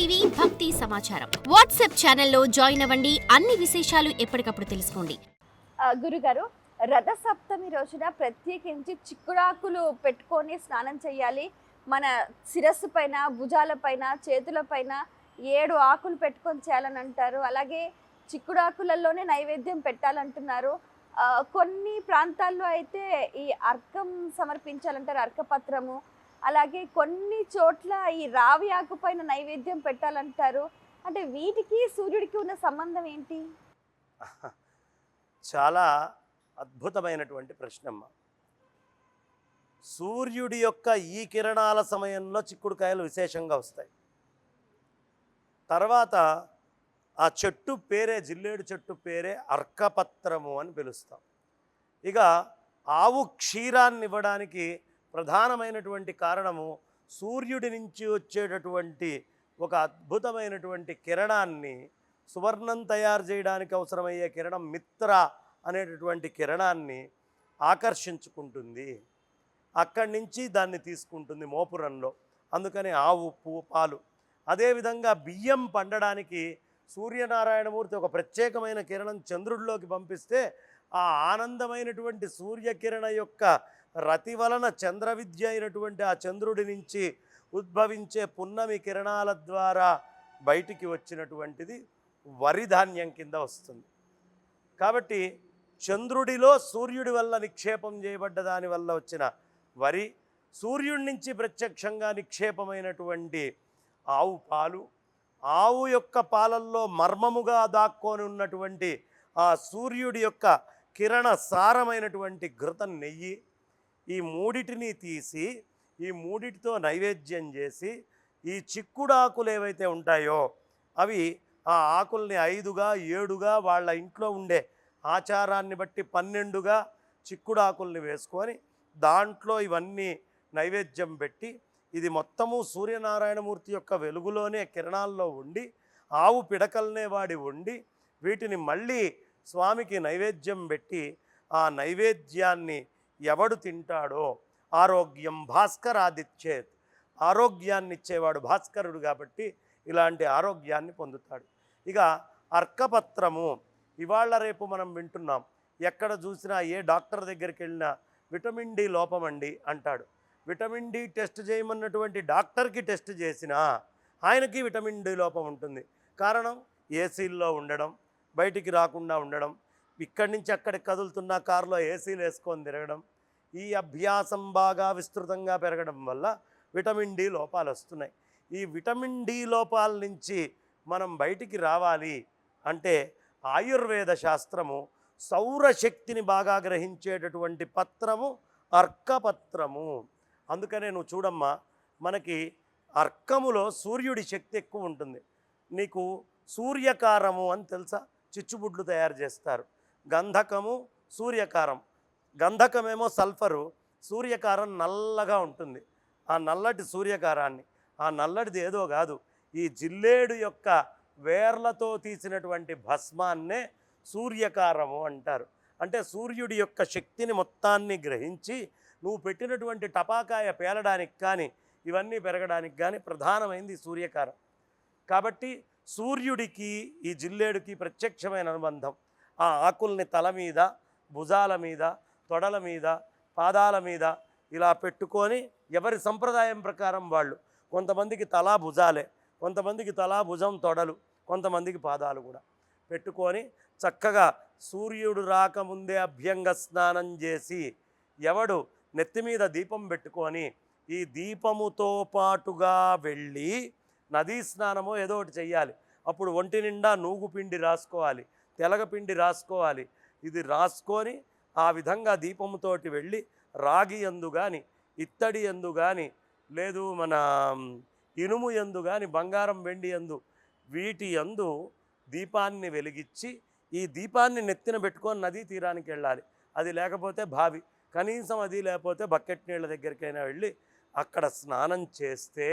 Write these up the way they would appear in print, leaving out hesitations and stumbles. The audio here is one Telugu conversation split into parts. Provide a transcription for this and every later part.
టీవీ భక్తి సమాచారం వాట్సాప్ ఛానల్లో జాయిన్ అవ్వండి. అన్ని విశేషాలు ఎప్పటికప్పుడు తెలుసుకోండి. గురుగారు, రథ సప్తమి రోజున ప్రత్యేకించి చిక్కుడాకులు పెట్టుకొని స్నానం చేయాలి. మన శిరస్సు పైన, భుజాల పైన, చేతుల పైన 7 ఆకులు పెట్టుకొని చేయాలని అంటారు. అలాగే చిక్కుడాకులలోనే నైవేద్యం పెట్టాలంటున్నారు. కొన్ని ప్రాంతాల్లో అయితే ఈ అర్కం సమర్పించాలంటారు, అర్కపత్రము. అలాగే కొన్ని చోట్ల ఈ రావి ఆకు పైన నైవేద్యం పెట్టాలంటారు. అంటే వీటికి సూర్యుడికి ఉన్న సంబంధం ఏంటి? చాలా అద్భుతమైనటువంటి ప్రశ్నమ్మ. సూర్యుడి యొక్క ఈ కిరణాల సమయంలో చిక్కుడుకాయలు విశేషంగా వస్తాయి. తర్వాత ఆ చెట్టు పేరే, జిల్లేడు చెట్టు పేరే అర్కపత్రము అని పిలుస్తాం. ఇక ఆవు క్షీరాన్ని ఇవ్వడానికి ప్రధానమైనటువంటి కారణము సూర్యుడి నుంచి వచ్చేటటువంటి ఒక అద్భుతమైనటువంటి కిరణాన్ని, సువర్ణం తయారు చేయడానికి అవసరమయ్యే కిరణం మిత్ర అనేటటువంటి కిరణాన్ని ఆకర్షించుకుంటుంది. అక్కడి నుంచి దాన్ని తీసుకుంటుంది మోపురంలో. అందుకని ఆవు పాలు. అదేవిధంగా బియ్యం పండడానికి సూర్యనారాయణమూర్తి ఒక ప్రత్యేకమైన కిరణం చంద్రుడిలోకి పంపిస్తే ఆ ఆనందమైనటువంటి సూర్యకిరణ యొక్క రతి వలన చంద్ర విద్య అయినటువంటి ఆ చంద్రుడి నుంచి ఉద్భవించే పున్నమి కిరణాల ద్వారా బయటికి వచ్చినటువంటిది వరి ధాన్యం కింద వస్తుంది. కాబట్టి చంద్రుడిలో సూర్యుడి వల్ల నిక్షేపం చేయబడ్డ దాని వల్ల వచ్చిన వరి, సూర్యుడి నుంచి ప్రత్యక్షంగా నిక్షేపమైనటువంటి ఆవు పాలు, ఆవు యొక్క పాలల్లో మర్మముగా దాక్కొని ఉన్నటువంటి ఆ సూర్యుడి యొక్క కిరణ సారమైనటువంటి ఘృత నెయ్యి, ఈ మూడిటిని తీసి ఈ మూడిటితో నైవేద్యం చేసి ఈ చిక్కుడాకులు ఏవైతే ఉంటాయో అవి ఆ ఆకుల్ని 5గా 7గా వాళ్ళ ఇంట్లో ఉండే ఆచారాన్ని బట్టి 12గా చిక్కుడాకుల్ని వేసుకొని దాంట్లో ఇవన్నీ నైవేద్యం పెట్టి, ఇది మొత్తము సూర్యనారాయణమూర్తి యొక్క వెలుగులోనే కిరణాల్లో ఉండి ఆవు పిడకల్నే వాడి ఉండి వీటిని మళ్ళీ స్వామికి నైవేద్యం పెట్టి ఆ నైవేద్యాన్ని ఎవడు తింటాడో ఆరోగ్యం భాస్కరాదిచ్చేత్, ఆరోగ్యాన్ని ఇచ్చేవాడు భాస్కరుడు కాబట్టి ఇలాంటి ఆరోగ్యాన్ని పొందుతాడు. ఇక అర్కపత్రము ఇవాళ రేపు మనం వింటున్నాం. ఎక్కడ చూసినా ఏ డాక్టర్ దగ్గరికి వెళ్ళినా విటమిన్ డి లోపం అండి అంటాడు. విటమిన్ డి టెస్ట్ చేయమన్నటువంటి డాక్టర్కి టెస్ట్ చేసినా ఆయనకి విటమిన్ డి లోపం ఉంటుంది. కారణం ఏసీల్లో ఉండడం, బయటికి రాకుండా ఉండడం, ఇక్కడి నుంచి అక్కడికి కదులుతున్న కారులో ఏసీలు వేసుకొని తిరగడం, ఈ అభ్యాసం బాగా విస్తృతంగా పెరగడం వల్ల విటమిన్ డి లోపాలు వస్తున్నాయి. ఈ విటమిన్ డి లోపాల నుంచి మనం బయటికి రావాలి అంటే ఆయుర్వేద శాస్త్రము సౌరశక్తిని బాగా గ్రహించేటటువంటి పత్రము అర్కపత్రము. అందుకనే నువ్వు చూడమ్మా, మనకి అర్కములో సూర్యుడి శక్తి ఎక్కువ ఉంటుంది. నీకు సూర్యకారము అని తెలుసా? చిచ్చుబుడ్లు తయారు చేస్తారు. గంధకము, సూర్యకారం. గంధకమేమో సల్ఫరు, సూర్యకారం నల్లగా ఉంటుంది. ఆ నల్లటి సూర్యకారాన్ని, ఆ నల్లటిది ఏదో కాదు, ఈ జిల్లేడు యొక్క వేర్లతో తీసినటువంటి భస్మాన్నే సూర్యకారము అంటారు. అంటే సూర్యుడి యొక్క శక్తిని మొత్తాన్ని గ్రహించి నువ్వు పెట్టినటువంటి టపాకాయ పేలడానికి కానీ ఇవన్నీ పెరగడానికి కానీ ప్రధానమైంది సూర్యకారం. కాబట్టి సూర్యుడికి ఈ జిల్లేడుకి ప్రత్యక్షమైన అనుబంధం. ఆ ఆకుల్ని తల మీద, భుజాల మీద, తొడల మీద, పాదాల మీద ఇలా పెట్టుకొని ఎవరి సంప్రదాయం ప్రకారం వాళ్ళు, కొంతమందికి తలా భుజాలే, కొంతమందికి తలా భుజం తొడలు, కొంతమందికి పాదాలు కూడా పెట్టుకొని చక్కగా సూర్యుడు రాకముందే అభ్యంగ స్నానం చేసి ఎవడు నెత్తి మీద దీపం పెట్టుకొని ఈ దీపముతో పాటుగా వెళ్ళి నదీ స్నానమో ఏదో ఒకటి చెయ్యాలి. అప్పుడు ఒంటి నిండా నూగు పిండి రాసుకోవాలి, తెలగపిండి రాసుకోవాలి. ఇది రాసుకొని ఆ విధంగా దీపముతోటి వెళ్ళి రాగి యందు కానీ, ఇత్తడి యందు కానీ, లేదు మన ఇనుము యందు కానీ, బంగారం వెండి యందు, వీటి యందు దీపాన్ని వెలిగించి ఈ దీపాన్ని నెత్తిన పెట్టుకొని నదీ తీరానికి వెళ్ళాలి. అది లేకపోతే బావి, కనీసం అది లేకపోతే బకెట్ నీళ్ళ దగ్గరికైనా వెళ్ళి అక్కడ స్నానం చేస్తే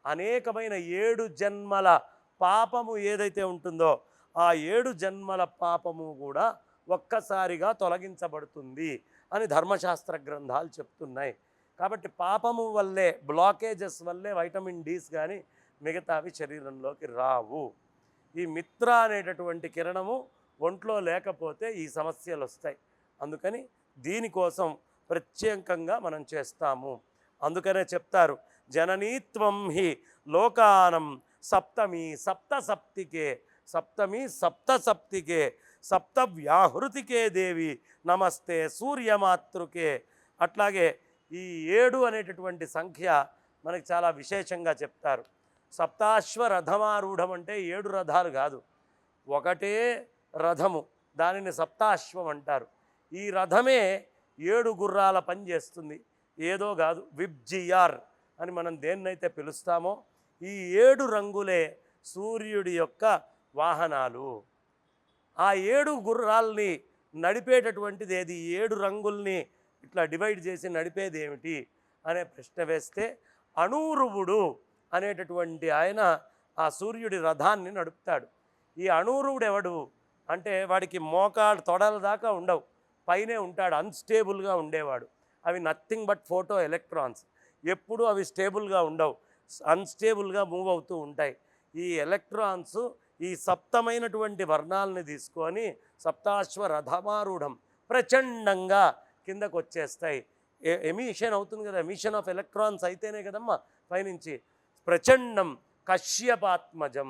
అనేకమైన 7 జన్మల పాపము ఏదైతే ఉంటుందో ఆ 7 జన్మల పాపము కూడా ఒక్కసారిగా తొలగించబడుతుంది అని ధర్మశాస్త్ర గ్రంథాలు చెప్తున్నాయి. కాబట్టి పాపము వల్లే, బ్లాకేజెస్ వల్లే వైటమిన్ డీస్ కానీ మిగతావి శరీరంలోకి రావు. ఈ మిత్ర అనేటటువంటి కిరణము ఒంట్లో లేకపోతే ఈ సమస్యలు వస్తాయి. అందుకని దీనికోసం ప్రత్యేకంగా మనం చేస్తాము. అందుకనే చెప్తారు, జననీత్వం హి లోకానం సప్తమి సప్తసప్తికే, సప్తమి సప్తసప్తికే, సప్తవ్యాహృతికే దేవి నమస్తే సూర్యమాతృకే. అట్లాగే ఈ 7 అనేటటువంటి సంఖ్య మనకి చాలా విశేషంగా చెప్తారు. సప్తాశ్వ రథమారూఢం అంటే 7 రథాలు కాదు, ఒకటే రథము, దానిని సప్తాశ్వం అంటారు. ఈ రథమే 7 గుర్రాల పని చేస్తుంది, ఏదో కాదు. విబ్జియార్ అని మనం దేన్నైతే పిలుస్తామో ఈ 7 రంగులే సూర్యుడి యొక్క వాహనాలు. ఆ 7 గుర్రాల్ని నడిపేటటువంటిది ఏది? 7 రంగుల్ని ఇట్లా డివైడ్ చేసి నడిపేది ఏమిటి అనే ప్రశ్న వేస్తే అణూరువుడు అనేటటువంటి ఆయన ఆ సూర్యుడి రథాన్ని నడుపుతాడు. ఈ అణూరువుడు ఎవడు అంటే వాడికి మోకాలు తొడల దాకా ఉండవు, పైనే ఉంటాడు, అన్స్టేబుల్గా ఉండేవాడు. అవి నథింగ్ బట్ ఫోటో ఎలక్ట్రాన్స్. ఎప్పుడూ అవి స్టేబుల్గా ఉండవు, అన్స్టేబుల్గా మూవ్ అవుతూ ఉంటాయి. ఈ ఎలక్ట్రాన్స్ ఈ సప్తమైనటువంటి వర్ణాలని తీసుకొని సప్తాశ్వ రథమారూఢం ప్రచండంగా కిందకు వచ్చేస్తాయి. ఎమిషన్ అవుతుంది కదా, ఎమిషన్ ఆఫ్ ఎలక్ట్రాన్స్ అయితేనే కదమ్మా పైనుంచి. ప్రచండం కశ్యపాత్మజం,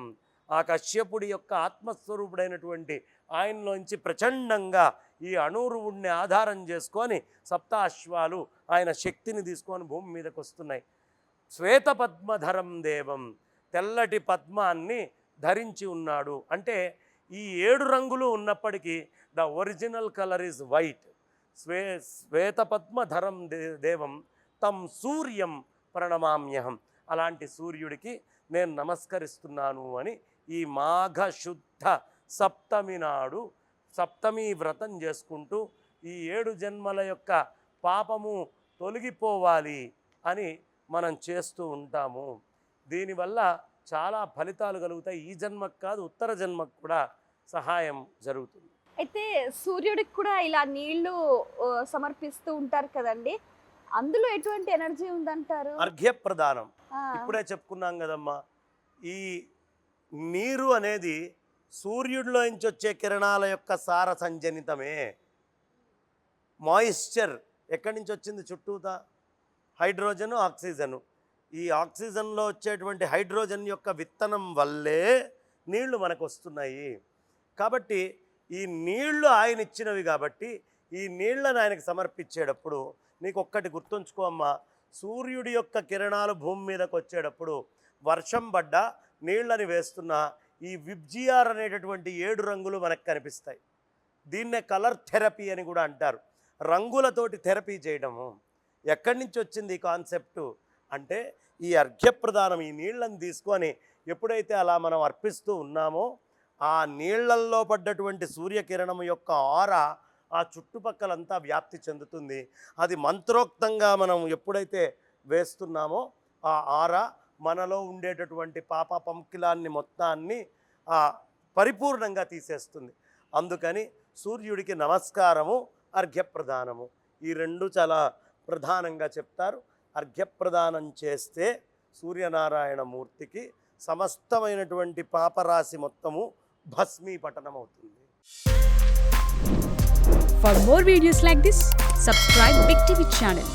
ఆ కశ్యపుడి యొక్క ఆత్మస్వరూపుడైనటువంటి ఆయనలోంచి ప్రచండంగా ఈ అణూరువుడిని ఆధారం చేసుకొని సప్తాశ్వాలు ఆయన శక్తిని తీసుకొని భూమి మీదకి వస్తున్నాయి. శ్వేతపద్మధరం దేవం, తెల్లటి పద్మాన్ని ధరించి ఉన్నాడు. అంటే ఈ 7 రంగులు ఉన్నప్పటికీ the original colour is white. శ్వేతపద్మధరం దేవం తం సూర్యం ప్రణమామ్యహం, అలాంటి సూర్యుడికి నేను నమస్కరిస్తున్నాను అని ఈ మాఘశుద్ధ సప్తమి నాడు సప్తమి వ్రతం చేసుకుంటూ ఈ 7 జన్మల యొక్క పాపము తొలగిపోవాలి అని మనం చేస్తూ ఉంటాము. దీనివల్ల చాలా ఫలితాలు కలుగుతాయి. ఈ జన్మకు కాదు, ఉత్తర జన్మకు కూడా సహాయం జరుగుతుంది. అయితే సూర్యుడికి కూడా ఇలా నీళ్లు సమర్పిస్తూ ఉంటారు కదండి, అందులో ఎటువంటి ఎనర్జీ ఉందంటారు? అర్ఘ్యప్రదానం ఇప్పుడే చెప్పుకున్నాం కదమ్మా. ఈ నీరు అనేది సూర్యుడిలో నుంచి వచ్చే కిరణాల యొక్క సార సంజనితమే. మాయిశ్చర్ ఎక్కడి నుంచి వచ్చింది? చుట్టూతా హైడ్రోజను, ఆక్సిజను. ఈ ఆక్సిజన్లో వచ్చేటువంటి హైడ్రోజన్ యొక్క విత్తనం వల్లే నీళ్లు మనకు వస్తున్నాయి. కాబట్టి ఈ నీళ్లు ఆయన ఇచ్చినవి కాబట్టి ఈ నీళ్లను ఆయనకు సమర్పించేటప్పుడు నీకు ఒక్కటి గుర్తుంచుకో అమ్మా, సూర్యుడి యొక్క కిరణాలు భూమి మీదకి వచ్చేటప్పుడు వర్షం పడ్డ నీళ్ళని వేస్తున్న ఈ విబ్జిఆర్ అనేటటువంటి 7 రంగులు మనకు కనిపిస్తాయి. దీన్నే కలర్ థెరపీ అని కూడా అంటారు. రంగులతోటి థెరపీ చేయడము. ఎక్కడి నుంచి వచ్చింది ఈ కాన్సెప్టు అంటే ఈ అర్ఘ్యప్రదానం, ఈ నీళ్ళని తీసుకొని ఎప్పుడైతే అలా మనం అర్పిస్తూ ఉన్నామో ఆ నీళ్లల్లో పడ్డటువంటి సూర్యకిరణం యొక్క ఆరా ఆ చుట్టుపక్కలంతా వ్యాప్తి చెందుతుంది. అది మంత్రోక్తంగా మనం ఎప్పుడైతే వేస్తున్నామో ఆ ఆరా మనలో ఉండేటటువంటి పాప పంకిలాన్ని మొత్తాన్ని పరిపూర్ణంగా తీసేస్తుంది. అందుకని సూర్యుడికి నమస్కారము, అర్ఘ్యప్రదానము, ఈ 2 చాలా ప్రధానంగా చెప్తారు. అర్ఘ్యప్రదానం చేస్తే సూర్యనారాయణ మూర్తికి సమస్తమైనటువంటి పాపరాశి మొత్తము భస్మీపటనం అవుతుంది. For more videos like this, subscribe Big TV channel.